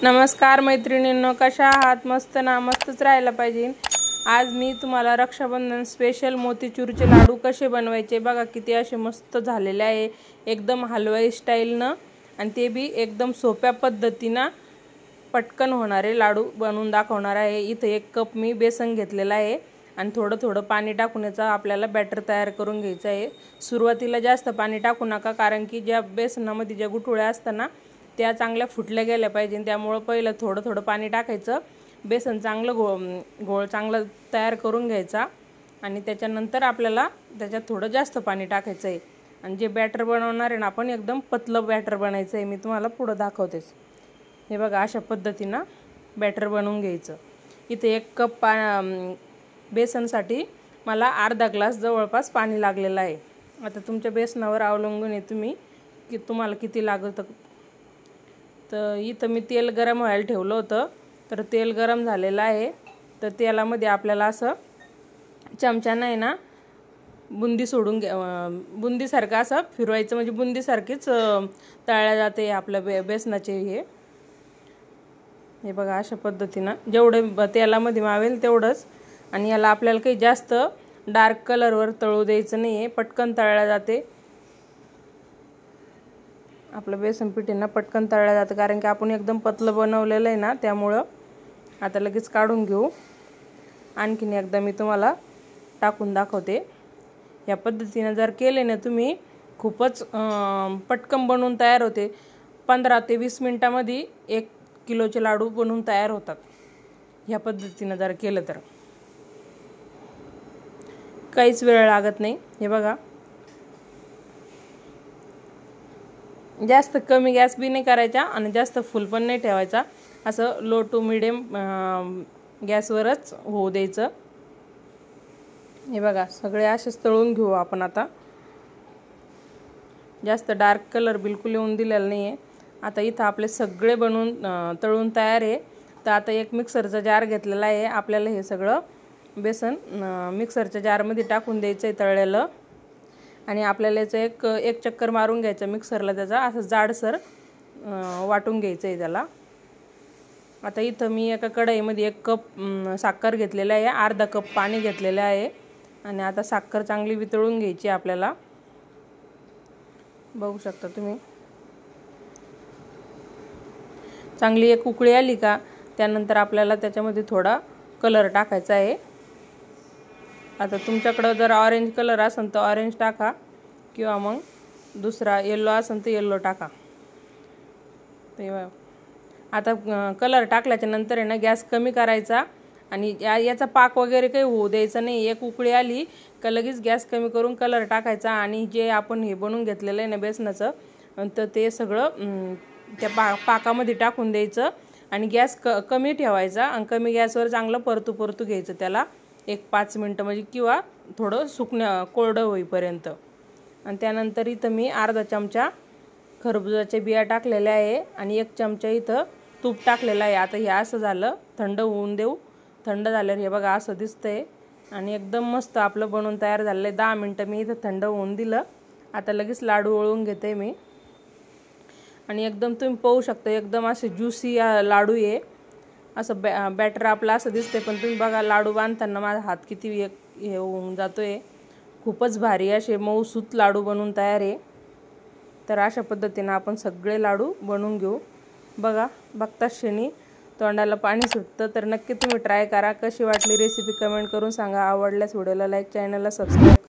नमस्कार मैत्रिणींनो, कशा आहात? मस्त ना? मस्तच राहायला पाहिजे। आज मी तुम्हाला रक्षाबंधन स्पेशल मोतीचूरचे लाडू कसे बनवायचे बघा, किती असे मस्त झालेले आहे, एकदम हलवाई स्टाईलनं, आणि ते बी एकदम सोप्या पद्धतीनं पटकन होणारे लाडू बनवून दाखवणार आहे। इथे 1 कप मी बेसन घेतलेला आहे आणि थोडं थोडं पाणी टाकून याचा आपल्याला बॅटर तयार करून घ्यायचं आहे। सुरुवातीला जास्त पाणी टाकू नका, कारण की ज्या बेसनामध्ये ज्या गुठळ्या असतात ना त्या चांगल्या फुटल्या गेल्या पाहिजे, त्यामुळे पहिलं थोडं थोडं पाणी टाकायचं। बेसन चांगलं घोळ चांगला तयार करून घ्यायचा आणि त्याच्यानंतर आपल्याला त्याच्यात थोडं जास्त पाणी टाकायचं आहे। आणि जे बॅटर बनवणार आहे ना आपण, एकदम पतलं बॅटर बनायचं आहे। मी तुम्हाला पुढे दाखवतेच। हे बघा, अशा पद्धतीनं बॅटर बनवून घ्यायचं। इथे 1 कप बेसनसाठी मला अर्धा ग्लास जवळपास पाणी लागलेलं आहे। आता तुमच्या बेसनावर अवलंबून आहे तुम्ही की तुम्हाला किती लागतं। तर इथं मी तेल गरम व्हायला ठेवलं होतं, तर तेल गरम झालेलं आहे। तर तेलामध्ये आपल्याला असं चमच्यानं आहे ना बुंदी सोडून बुंदीसारखं असं फिरवायचं, म्हणजे बुंदीसारखीच तळल्या जाते आपल्या बेसनाचे हे बघा, अशा पद्धतीनं जेवढे तेलामध्ये मावेल तेवढंच। आणि याला आपल्याला काही जास्त डार्क कलरवर तळू द्यायचं नाही आहे, पटकन तळल्या जाते। आपलं बेसन पिठींना पटकन तळल्या जातं, कारण की आपण एकदम पतलं बनवलेलं आहे ना, त्यामुळं आता लगेच काढून घेऊ। आणखीन एकदा मी तुम्हाला टाकून दाखवते। या पद्धतीने जर केले ना तुम्ही, खूपच पटकन बनवून तयार होते। 15 ते 20 मिनिटांमध्ये 1 किलोचे लाडू बनवून तयार होतात। ह्या पद्धतीने जर केलं तर काहीच वेळ लागत नाही। हे बघा, जास्त कमी गॅस बी नाही करायचा आणि जास्त फुल पण नाही ठेवायचा, असं लो टू मिडियम गॅसवरच होऊ द्यायचं। हे बघा, सगळे असेच तळून घेऊ आपण। आता जास्त डार्क कलर बिलकुल येऊन दिलेला नाही आहे। आता इथं आपले सगळे बनवून तळून तयार आहे। तर आता एक मिक्सरचा जार घेतलेला आहे, आपल्याला हे सगळं बेसन मिक्सरच्या जारमध्ये टाकून द्यायचं आहे तळलेलं। आणि आपल्याला याचं एक चक्कर मारून घ्यायचं मिक्सरला, त्याचा असं जाडसर वाटून घ्यायचं आहे त्याला। आता इथं मी एका कढईमध्ये 1 कप साखर घेतलेला आहे, अर्धा कप पाणी घेतलेलं आहे। आणि आता साखर चांगली वितळून घ्यायची आपल्याला, बघू शकता तुम्ही। चांगली एक उकळी आली का, त्यानंतर आपल्याला त्याच्यामध्ये थोडा कलर टाकायचा आहे। आता तुमच्याकडं जर ऑरेंज कलर असेल तर ऑरेंज टाका, किंवा मग दुसरा येलो असेल तर येलो टाका। आता कलर टाकल्याच्या नंतर आहे ना गॅस कमी करायचा आणि याचा पाक वगैरे काही होऊ द्यायचा नाही। एक उकळी आली का लगेच गॅस कमी करून कलर टाकायचा आणि जे आपण हे बनवून घेतलेलं आहे ना बेसनाचं, तर ते सगळं त्या पाकामध्ये टाकून द्यायचं आणि गॅस कमी ठेवायचा आणि कमी गॅसवर चांगलं परतू घ्यायचं त्याला 1-5 मिनटं, म्हणजे किंवा थोडं कोरडं होईपर्यंत। आणि त्यानंतर इथं मी अर्धा चमचा खरबुजाच्या बिया टाकलेल्या आहे आणि 1 चमचा इथं तूप टाकलेलं आहे। आता हे असं झालं, थंड होऊन देऊ। थंड झाल्यावर हे बघा असं दिसतंय आणि एकदम मस्त आपलं बनवून तयार झालेलं आहे। 10 मिनटं मी इथं थंड होऊन दिलं। आता लगेच लाडू वळून घेते मी आणि एकदम तुम्ही पाहू शकता, एकदम असे ज्युसी लाडू आहे। असं बॅटर आपलं असं दिसतंय, पण तुम्ही बघा लाडू बांधताना माझा हात किती हे होऊन जातोय। खूपच भारी असे मऊसूत लाडू बनवून तयार आहे। तर अशा पद्धतीने आपण सगळे लाडू बनवून घेऊ। बघा, बघताच क्षणी तोंडाला पाणी सुटतं। तर नक्की तुम्ही ट्राय करा। कशी वाटली रेसिपी कमेंट करून सांगा। आवडल्यास व्हिडिओला लाईक, चॅनलला सबस्क्राईब